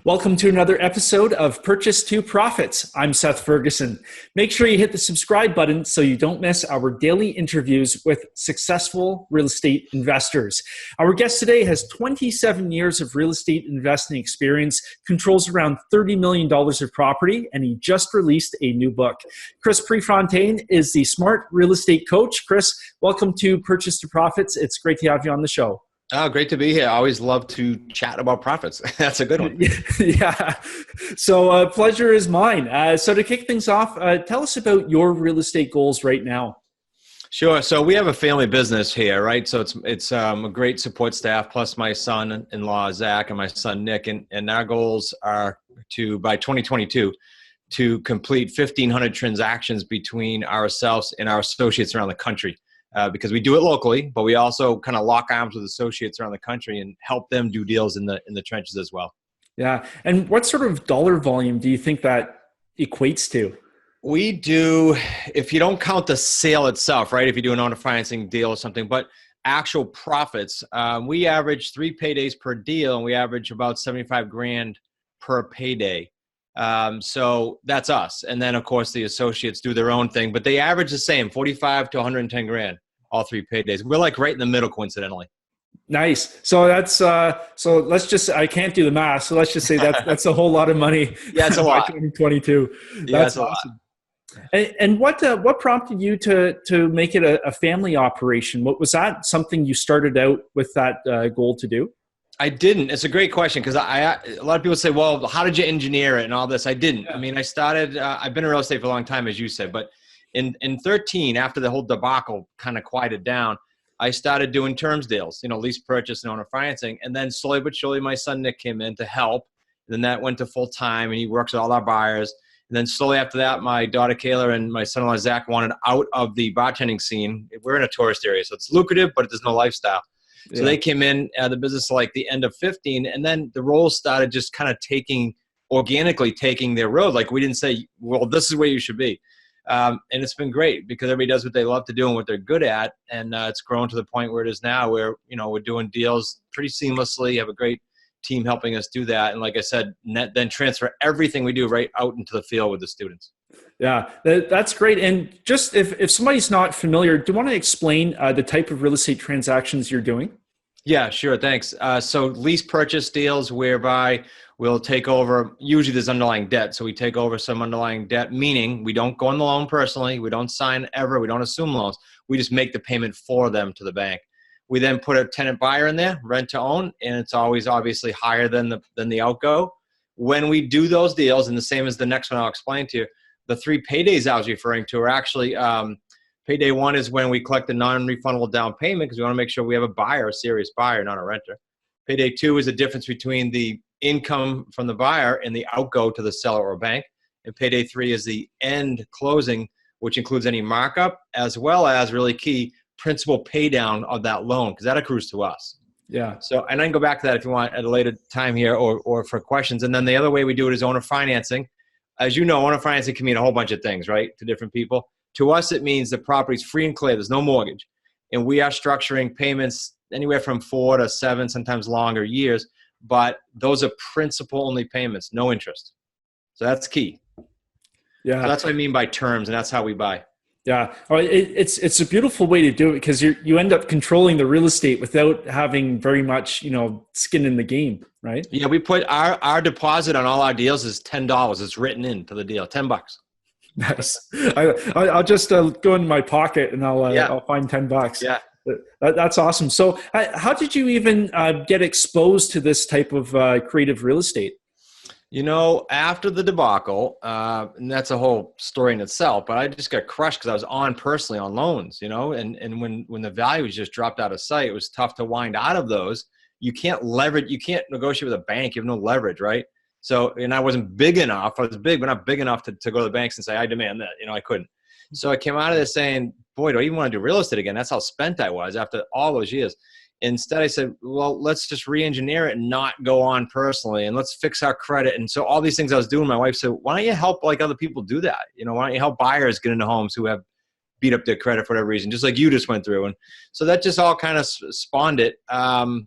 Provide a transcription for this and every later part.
Welcome to another episode of Purchase to Profits. I'm Seth Ferguson. Make sure you hit the subscribe button so you don't miss our daily interviews with successful real estate investors. Our guest today has 27 years of real estate investing experience, controls around $30 million of property, and he just released a new book. Chris Prefontaine is the Smart Real Estate Coach. Chris, welcome to Purchase to Profits. It's great to have you on the show. Oh, great to be here. I always love to chat about profits. That's a good one. Yeah. So pleasure is mine. So to kick things off, tell us about your real estate goals right now. Sure. So we have a family business here, right? So it's a great support staff, plus my son-in-law, Zach, and my son, Nick. And our goals are to, by 2022, to complete 1,500 transactions between ourselves and our associates around the country. Because we do it locally, but we also kind of lock arms with associates around the country and help them do deals in the trenches as well. Yeah. And what sort of dollar volume do you think that equates to? We do, if you don't count the sale itself, right? If you do an owner financing deal or something, but actual profits, we average 3 paydays per deal, and we average about 75 grand per payday. So that's us. And then of course the associates do their own thing, but they average the same, 45 to 110 grand, all 3 paydays. We're like right in the middle, coincidentally. Nice. So that's, so let's just, I can't do the math. So let's just say that's a whole lot of money. Yeah, it's a lot. 2022. That's awesome. And what prompted you to make it a family operation? What was that something you started out with that goal to do? I didn't. It's a great question because a lot of people say, well, how did you engineer it and all this? I didn't. I mean, I started, I've been in real estate for a long time, as you said, but in 13, after the whole debacle kind of quieted down, I started doing terms deals, lease purchase and owner financing. And then slowly but surely, my son, Nick, came in to help. And then that went to full time and he works with all our buyers. And then slowly after that, my daughter, Kayla, and my son-in-law, Zach, wanted out of the bartending scene. We're in a tourist area, so it's lucrative, but there's no lifestyle. So they came in the business like the end of 15, and then the roles started just kind of organically taking their road. Like we didn't say, well, this is where you should be. And it's been great because everybody does what they love to do and what they're good at. And it's grown to the point where it is now where, we're doing deals pretty seamlessly, have a great team helping us do that. And like I said, then transfer everything we do right out into the field with the students. Yeah, that's great. And just if somebody's not familiar, do you want to explain the type of real estate transactions you're doing? Yeah, sure. Thanks. So lease purchase deals whereby we'll take over, usually there's underlying debt. So we take over some underlying debt, meaning we don't go on the loan personally. We don't sign ever. We don't assume loans. We just make the payment for them to the bank. We then put a tenant buyer in there, rent to own, and it's always obviously higher than the outgo. When we do those deals, and the same as the next one I'll explain to you, the 3 paydays I was referring to are actually payday 1 is when we collect the non-refundable down payment because we want to make sure we have a buyer, a serious buyer, not a renter. Payday 2 is the difference between the income from the buyer and the outgo to the seller or bank. And payday 3 is the end closing, which includes any markup as well as, really key, principal pay down of that loan because that accrues to us. Yeah. So, and I can go back to that if you want at a later time here or for questions. And then the other way we do it is owner financing. As you know, owner financing can mean a whole bunch of things, right, to different people. To us, it means the property's free and clear. There's no mortgage. And we are structuring payments anywhere from 4 to 7, sometimes longer years. But those are principal-only payments, no interest. So that's key. Yeah. So that's what I mean by terms, and that's how we buy. Yeah. It's a beautiful way to do it because you end up controlling the real estate without having very much, skin in the game, right? Yeah, we put our deposit on all our deals is $10. It's written into the deal, $10. Nice. I'll just go in my pocket and I'll find $10. Yeah. That's awesome. So how did you even get exposed to this type of creative real estate? After the debacle, and that's a whole story in itself, but I just got crushed because I was on personally on loans, and when the values just dropped out of sight, it was tough to wind out of those. You can't leverage, you can't negotiate with a bank. You have no leverage, right? So, and I wasn't big enough. I was big, but not big enough to go to the banks and say, I demand that. I couldn't. So I came out of this saying, boy, do I even want to do real estate again? That's how spent I was after all those years. Instead, I said, well, let's just re-engineer it and not go on personally, and let's fix our credit. And so all these things I was doing, my wife said, why don't you help like other people do that? Why don't you help buyers get into homes who have beat up their credit for whatever reason, just like you just went through. And so that just all kind of spawned it. It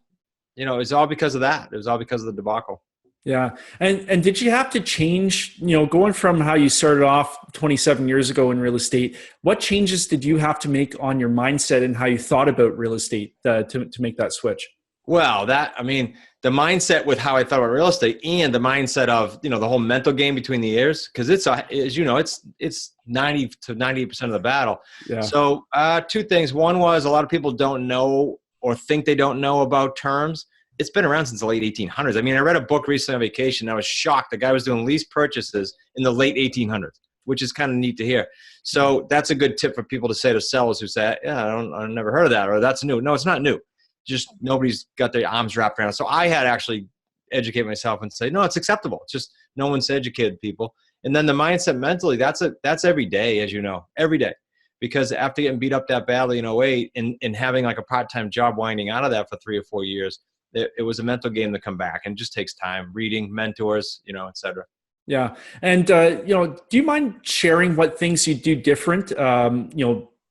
was all because of that. It was all because of the debacle. Yeah. And did you have to change, going from how you started off 27 years ago in real estate, what changes did you have to make on your mindset and how you thought about real estate to make that switch? Well, the mindset with how I thought about real estate and the mindset of, the whole mental game between the ears, because as you know, it's 90 to 98% of the battle. Yeah. So two things. One was a lot of people don't know or think they don't know about terms. It's been around since the late 1800s. I mean, I read a book recently on vacation. I was shocked. The guy was doing lease purchases in the late 1800s, which is kind of neat to hear. So that's a good tip for people to say to sellers who say, yeah, I've never heard of that, or that's new. No, it's not new. Just nobody's got their arms wrapped around it. So I had to actually educate myself and say, no, it's acceptable. It's just no one's educated people. And then the mindset mentally, that's every day, as you know, every day. Because after getting beat up that badly in '08 and having like a part-time job winding out of that for 3 or 4 years, it was a mental game to come back, and it just takes time, reading, mentors, et cetera. Yeah. And, do you mind sharing what things you do different,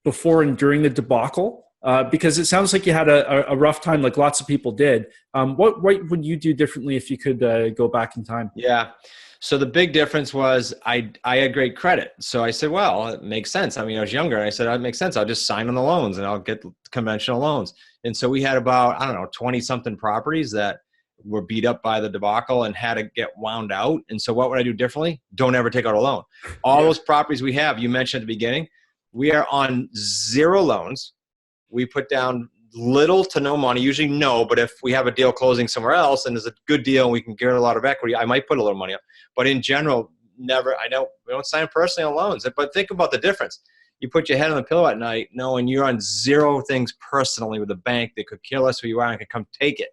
before and during the debacle? Because it sounds like you had a rough time, like lots of people did. What would you do differently if you could go back in time? Yeah. So the big difference was I had great credit. So I said, well, it makes sense. I mean, I was younger. And I said, it makes sense. I'll just sign on the loans and I'll get conventional loans. And so we had about, 20 something properties that were beat up by the debacle and had to get wound out. And so what would I do differently? Don't ever take out a loan. All those properties we have, you mentioned at the beginning, we are on 0 loans. We put down little to no money, usually no, but if we have a deal closing somewhere else and there's a good deal and we can get a lot of equity, I might put a little money up. But in general, never, we don't sign personally on loans. But think about the difference. You put your head on the pillow at night knowing you're on 0 things personally with a bank that could kill us who you are and could come take it.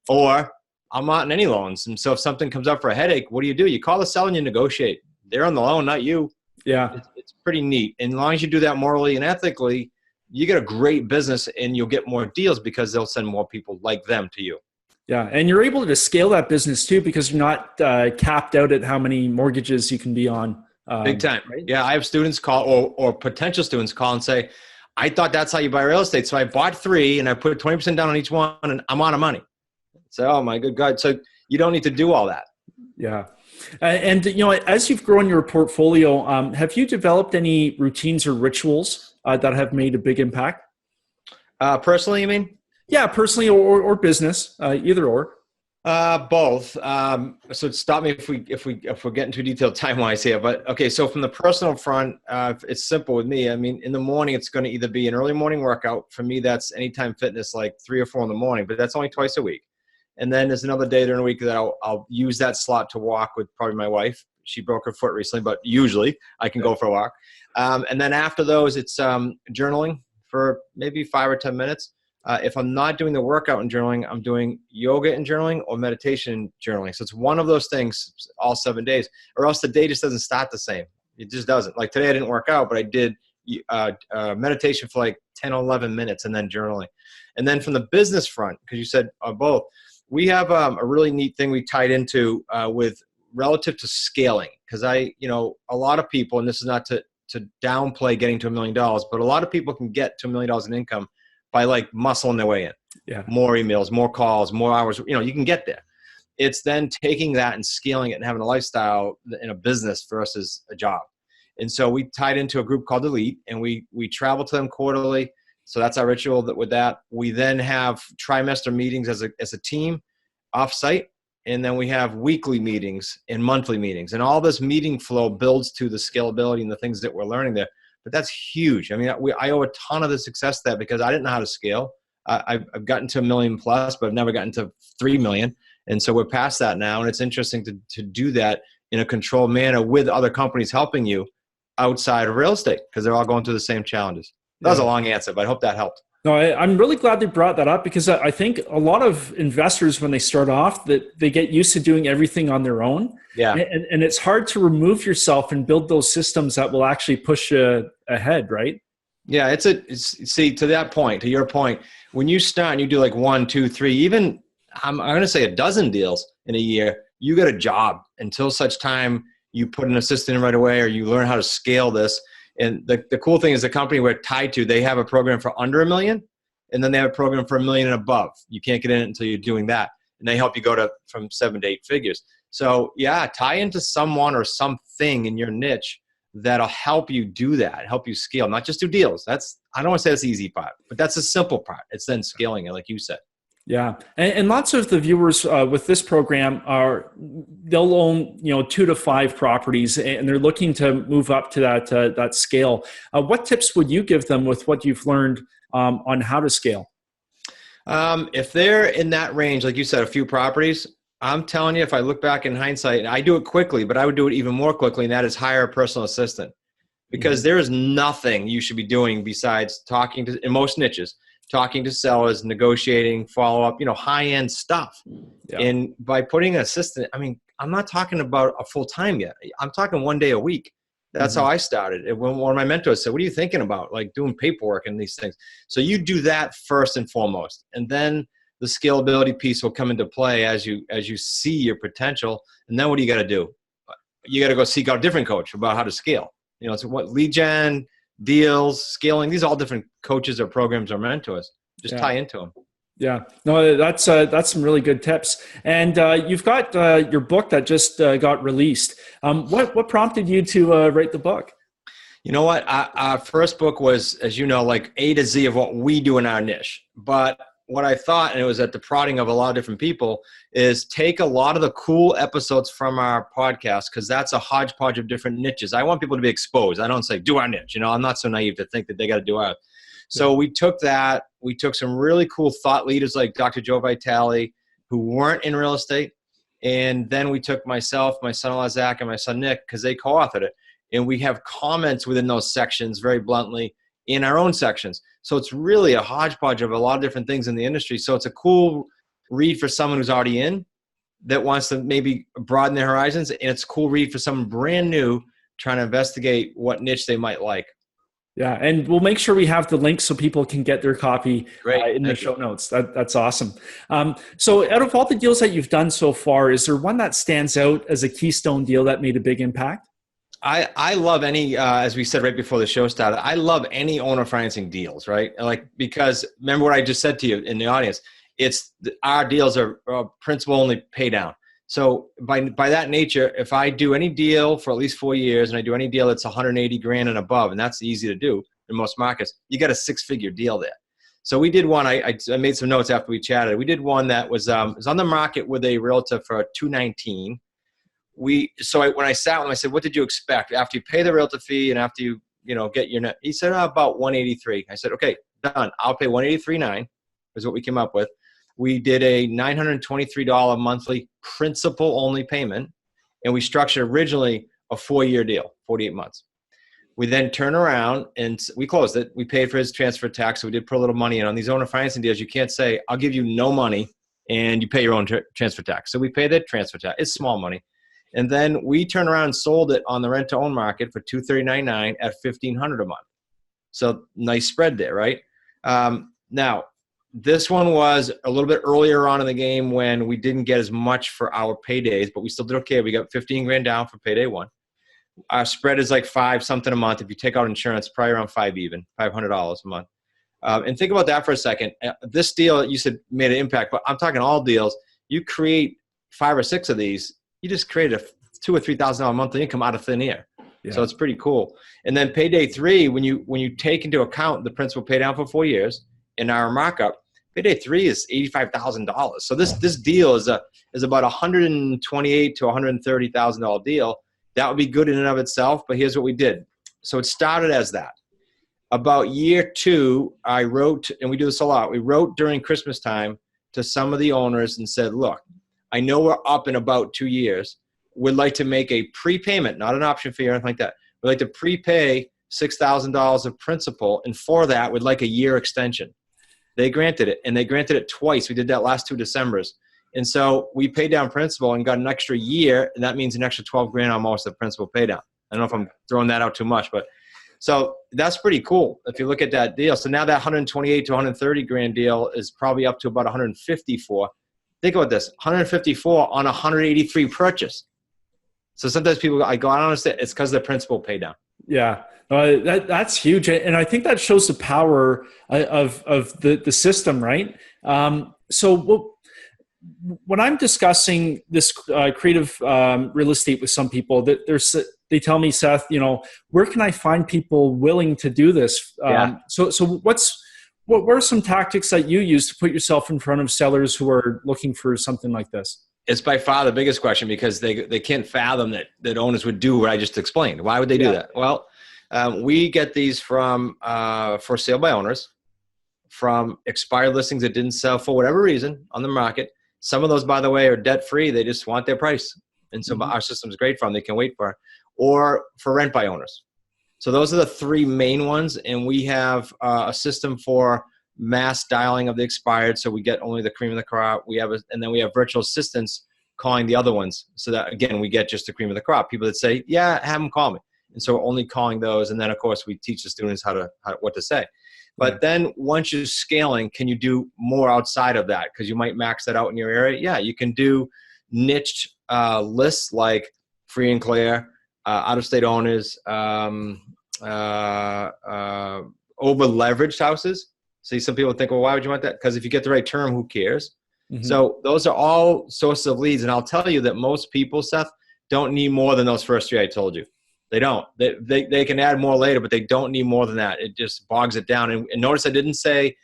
Or I'm not in any loans. And so if something comes up for a headache, what do? You call the seller and you negotiate. They're on the loan, not you. Yeah. It's pretty neat. And as long as you do that morally and ethically, you get a great business and you'll get more deals because they'll send more people like them to you. Yeah. And you're able to scale that business too, because you're not capped out at how many mortgages you can be on. Big time. Right? Yeah. I have students call or potential students call and say, I thought that's how you buy real estate. So I bought 3 and I put 20% down on each one and I'm out of money. So, oh my good God. So you don't need to do all that. Yeah. And, as you've grown your portfolio, have you developed any routines or rituals that have made a big impact? Personally, you mean? Yeah, personally or business, either or. Both. So stop me if we're getting too detailed time-wise here. But okay, so from the personal front, it's simple with me. I mean, in the morning, it's going to either be an early morning workout. For me, that's Anytime Fitness, like 3 or 4 in the morning, but that's only twice a week. And then there's another day during the week that I'll use that slot to walk with probably my wife. She broke her foot recently, but usually I can go for a walk. And then after those, it's journaling for maybe 5 or 10 minutes. If I'm not doing the workout and journaling, I'm doing yoga and journaling or meditation and journaling. So it's one of those things all 7 days, or else the day just doesn't start the same. It just doesn't. Like today I didn't work out, but I did meditation for like 10 or 11 minutes and then journaling. And then from the business front, because you said both, we have a really neat thing we tied into with relative to scaling. Because a lot of people, and this is not to downplay getting to $1 million, but a lot of people can get to $1 million in income by like muscling their way in. Yeah. More emails, more calls, more hours, you can get there. It's then taking that and scaling it and having a lifestyle in a business versus a job. And so we tied into a group called Elite, and we travel to them quarterly. So that's our ritual with that. We then have trimester meetings as a team offsite. And then we have weekly meetings and monthly meetings. And all this meeting flow builds to the scalability and the things that we're learning there. But that's huge. I mean, I owe a ton of the success to that because I didn't know how to scale. I've gotten to $1 million plus, but I've never gotten to 3 million. And so we're past that now. And it's interesting to do that in a controlled manner with other companies helping you outside of real estate because they're all going through the same challenges. That was a long answer, but I hope that helped. No, I'm really glad they brought that up because I think a lot of investors, when they start off, that they get used to doing everything on their own. Yeah. And it's hard to remove yourself and build those systems that will actually push you ahead, right? Yeah, see, to that point, to your point, when you start and you do like 1, 2, 3, even I'm going to say a dozen deals in a year, you get a job until such time you put an assistant in right away or you learn how to scale this. And the cool thing is the company we're tied to, they have a program for under $1 million, and then they have a program for $1 million and above. You can't get in it until you're doing that. And they help you go from 7 to 8 figures. So yeah, tie into someone or something in your niche that'll help you do that, help you scale, not just do deals. I don't want to say that's the easy part, but that's the simple part. It's then scaling it, like you said. Yeah, and lots of the viewers with this program they'll own 2 to 5 properties, and they're looking to move up to that scale. What tips would you give them with what you've learned on how to scale? If they're in that range, like you said, a few properties, I'm telling you, if I look back in hindsight, I do it quickly, but I would do it even more quickly, and that is hire a personal assistant, because there is nothing you should be doing besides talking to, in most niches, talking to sellers, negotiating, follow up, high-end stuff. Yeah. And by putting an assistant, I mean, I'm not talking about a full-time yet. I'm talking 1 day a week. That's how I started. When one of my mentors said, what are you thinking about? Like doing paperwork and these things. So you do that first and foremost. And then the scalability piece will come into play as you see your potential. And then what do you got to do? You got to go seek out a different coach about how to scale. It's what lead gen, deals, scaling, these are all different coaches or programs are meant to us. Just tie into them. Yeah, no, that's some really good tips. And you've got your book that just got released. What prompted you to write the book? You know what? Our first book was, as you know, like A to Z of what we do in our niche. But what I thought, and it was at the prodding of a lot of different people, is take a lot of the cool episodes from our podcast, because that's a hodgepodge of different niches. I want people to be exposed. I don't say, do our niche. I'm not so naive to think that they got to do ours. So we took that. We took some really cool thought leaders like Dr. Joe Vitale, who weren't in real estate. And then we took myself, my son-in-law Zach, and my son Nick, because they co-authored it. And we have comments within those sections, very bluntly, in our own sections. So it's really a hodgepodge of a lot of different things in the industry. So it's a cool read for someone who's already in that wants to maybe broaden their horizons. And it's a cool read for someone brand new trying to investigate what niche they might like. Yeah, and we'll make sure we have the link so people can get their copy in the show notes. That's awesome. So out of all the deals that you've done so far, is there one that stands out as a keystone deal that made a big impact? I love any, as we said right before the show started, I love any owner financing deals, right? Because remember what I just said to you in the audience, our deals are principal only pay down. So by that nature, if I do any deal for at least 4 years and I do any deal that's 180 grand and above, and that's easy to do in most markets, you got a 6-figure deal there. So we did one, I made some notes after we chatted. We did one that was on the market with a realtor for $219. When I sat with him, I said, what did you expect after you pay the realtor fee and after you get your net? He said, about 183. I said, okay, done. I'll pay 183.9 is what we came up with. We did a $923 monthly principal only payment, and we structured originally a 4-year deal, 48 months. We then turned around and we closed it. We paid for his transfer tax. So we did put a little money in. On these owner financing deals, you can't say, I'll give you no money and you pay your own transfer tax. So we paid the transfer tax. It's small money. And then we turned around and sold it on the rent-to-own market for $239.9 at $1,500 a month. So nice spread there, right? Now, this one was a little bit earlier on in the game when we didn't get as much for our paydays, but we still did okay. We got 15 grand down for payday one. Our spread is like 5 something a month. If you take out insurance, probably around $500 a month. And think about that for a second. This deal, you said made an impact, but I'm talking all deals. You create 5 or 6 of these, you just created a $2,000 or $3,000 monthly income out of thin air. Yeah. So it's pretty cool. And then payday 3, when you take into account the principal pay down for 4 years in our markup, payday 3 is $85,000. So this deal is about $128,000 to $130,000 deal. That would be good in and of itself, but here's what we did. So it started as that. About year 2, I wrote, and we do this a lot, we wrote during Christmas time to some of the owners and said, look, I know we're up in about 2 years. We'd like to make a prepayment, not an option fee or anything like that. We'd like to prepay $6,000 of principal, and for that, we'd like a year extension. They granted it, and they granted it twice. We did that last 2 Decembers. And so we paid down principal and got an extra year, and that means an extra 12 grand almost of principal pay down. I don't know if I'm throwing that out too much, but so that's pretty cool if you look at that deal. So now that 128 to 130 grand deal is probably up to about 154. Think about this, 154 on 183 purchase. So sometimes people, I don't understand, it's because of the principal pay down. Yeah, that's huge. And I think that shows the power of the system, right? So when I'm discussing this creative real estate with some people, they tell me, Seth, where can I find people willing to do this? So what are some tactics that you use to put yourself in front of sellers who are looking for something like this? It's by far the biggest question, because they can't fathom that owners would do what I just explained. Why would they do that? Well, we get these from for sale by owners, from expired listings that didn't sell for whatever reason on the market. Some of those, by the way, are debt free. They just want their price. And so our system is great for them. They can wait for it. Or for rent by owners. So those are the three main ones. And we have a system for mass dialing of the expired. So we get only the cream of the crop. And then we have virtual assistants calling the other ones. So that, again, we get just the cream of the crop. People that say, yeah, have them call me. And so we're only calling those. And then, of course, we teach the students what to say. But then once you're scaling, can you do more outside of that? Because you might max that out in your area. Yeah, you can do niched lists like free and clear, out-of-state owners, over-leveraged houses. See, some people think, well, why would you want that? Because if you get the right term, who cares? Mm-hmm. So those are all sources of leads. And I'll tell you that most people, Seth, don't need more than those first three I told you. They don't. They can add more later, but they don't need more than that. It just bogs it down. And notice I didn't say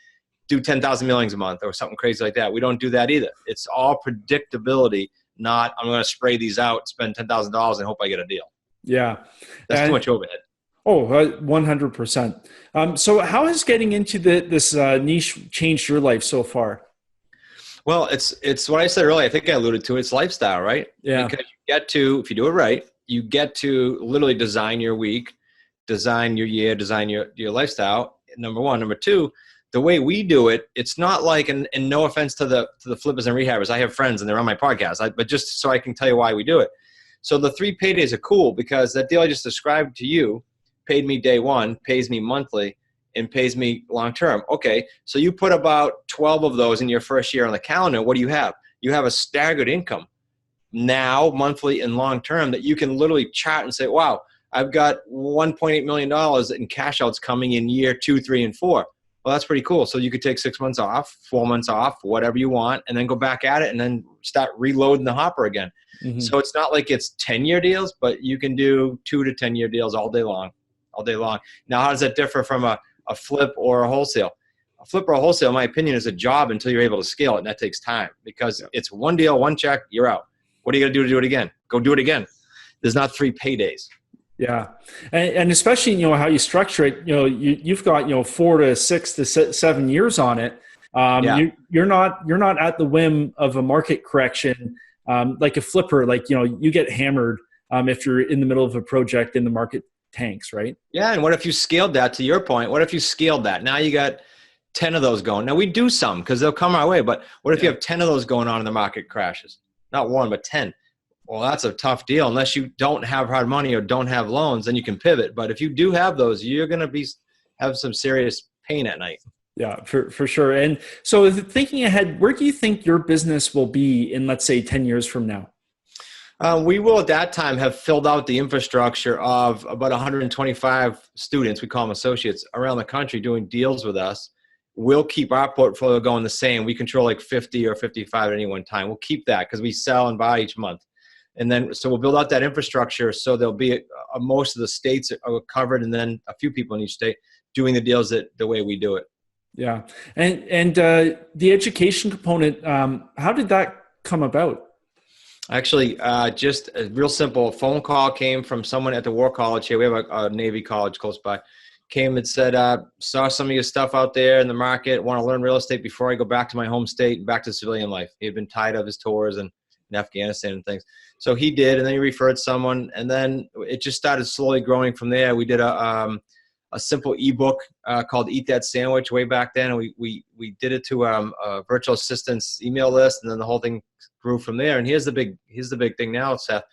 do 10,000 mailings a month or something crazy like that. We don't do that either. It's all predictability, not I'm going to spray these out, spend $10,000 and hope I get a deal. Yeah. That's too much overhead. Oh, 100%. So how has getting into this niche changed your life so far? Well, it's what I said earlier. I think I alluded to it. It's lifestyle, right? Yeah. Because you get to, if you do it right, you get to literally design your week, design your year, design your lifestyle. Number one. Number two, the way we do it, it's not like, and no offense to the flippers and rehabbers. I have friends and they're on my podcast, but just so I can tell you why we do it. So the 3 paydays are cool because that deal I just described to you paid me day one, pays me monthly, and pays me long-term. Okay, so you put about 12 of those in your first year on the calendar. What do you have? You have a staggered income now, monthly and long-term, that you can literally chart and say, wow, I've got $1.8 million in cash outs coming in year 2, 3, and 4. Well, that's pretty cool. So you could take 6 months off, 4 months off, whatever you want, and then go back at it and then start reloading the hopper again. Mm-hmm. So it's not like it's 10-year deals, but you can do 2 to 10-year deals all day long. Now, how does that differ from a flip or a wholesale? A flip or a wholesale, in my opinion, is a job until you're able to scale it, and that takes time because it's one deal, one check, you're out. What are you going to do to do it again? Go do it again. There's not 3 paydays. Yeah. And especially, how you structure it, you've got, 4 to 6 to 7 years on it. You're not at the whim of a market correction. Like a flipper, you get hammered if you're in the middle of a project and the market tanks, right? Yeah. And what if you scaled that, to your point? What if you scaled that? Now you got 10 of those going. Now we do some because they'll come our way, but what if you have 10 of those going on and the market crashes? Not 1, but 10. Well, that's a tough deal. Unless you don't have hard money or don't have loans, then you can pivot. But if you do have those, you're going to have some serious pain at night. Yeah, for sure. And so thinking ahead, where do you think your business will be in, let's say, 10 years from now? We will at that time have filled out the infrastructure of about 125 students, we call them associates, around the country doing deals with us. We'll keep our portfolio going the same. We control like 50 or 55 at any one time. We'll keep that because we sell and buy each month. And then, so we'll build out that infrastructure so there'll be most of the states are covered and then a few people in each state doing the deals the way we do it. Yeah. And the education component, how did that come about? Actually, just a real simple phone call came from someone at the War College here. We have a Navy college close by. Came and said, saw some of your stuff out there in the market, want to learn real estate before I go back to my home state and back to civilian life. He had been tired of his tours in Afghanistan and things. So he did, and then he referred someone, and then it just started slowly growing from there. We did a simple ebook called Eat That Sandwich way back then, and we did it to a virtual assistants email list, and then the whole thing grew from there. And here's the big thing now, Seth.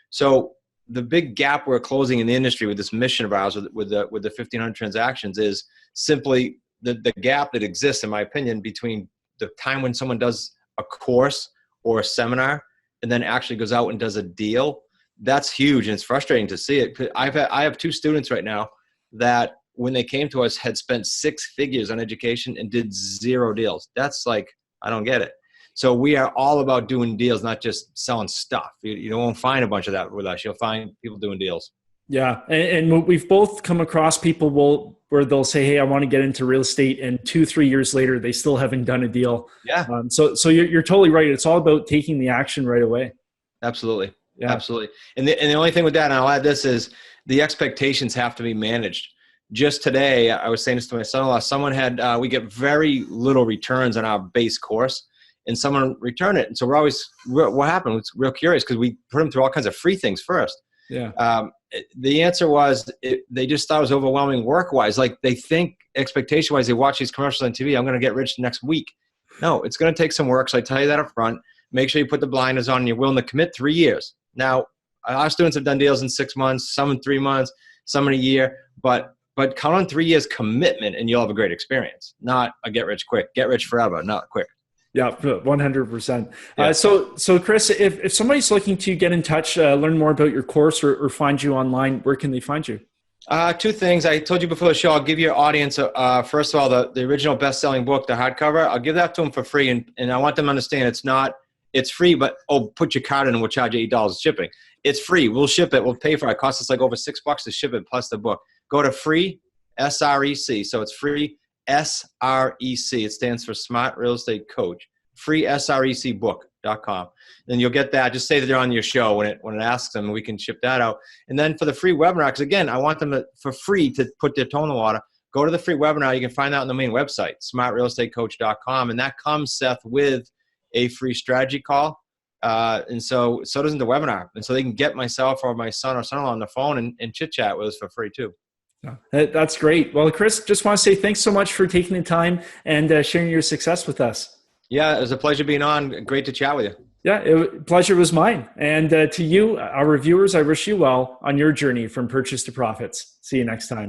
So the big gap we're closing in the industry with this mission of ours with the 1,500 transactions is simply the gap that exists, in my opinion, between the time when someone does a course or a seminar and then actually goes out and does a deal. That's huge, and it's frustrating to see it. I have 2 students right now that when they came to us had spent 6 figures on education and did 0 deals. That's like, I don't get it. So we are all about doing deals, not just selling stuff. You won't find a bunch of that with us. You'll find people doing deals. Yeah. And we've both come across people where they'll say, hey, I want to get into real estate. And 2-3 years later, they still haven't done a deal. Yeah. So you're totally right. It's all about taking the action right away. Absolutely. Yeah. Absolutely. And the only thing with that, and I'll add this, is the expectations have to be managed. Just today, I was saying this to my son-in-law, someone had, we get very little returns on our base course, and someone returned it. And so what happened? It's real curious because we put them through all kinds of free things first. Yeah. The answer was they just thought it was overwhelming work-wise. Like they think expectation-wise, they watch these commercials on TV, I'm going to get rich next week. No, it's going to take some work. So I tell you that up front. Make sure you put the blinders on and you're willing to commit 3 years. Now, our students have done deals in 6 months, some in 3 months, some in a year, but count on 3 years commitment and you'll have a great experience. Not a get rich quick, get rich forever, not quick. Yeah, 100%. Yeah. So Chris, if somebody's looking to get in touch, learn more about your course or find you online, where can they find you? 2 things. I told you before the show, I'll give your audience, first of all, the original best-selling book, the hardcover. I'll give that to them for free. And I want them to understand it's free, but put your card in and we'll charge you $8 shipping. It's free. We'll ship it. We'll pay for it. It costs us like over $6 to ship it plus the book. Go to free SREC. So it's free SREC. It stands for Smart Real Estate Coach. FreeSRECbook.com. Then you'll get that. Just say that they're on your show when it asks them, and we can ship that out. And then for the free webinar, because again, I want them for free to put their toe in the water. Go to the free webinar. You can find that on the main website, smartrealestatecoach.com, and that comes, Seth, with a free strategy call. And so doesn't the webinar. And so they can get myself or my son or son-in-law on the phone and chit-chat with us for free too. That's great. Well, Chris, just want to say thanks so much for taking the time and sharing your success with us. Yeah, it was a pleasure being on. Great to chat with you. Yeah, pleasure was mine. And to you, our reviewers, I wish you well on your journey from purchase to profits. See you next time.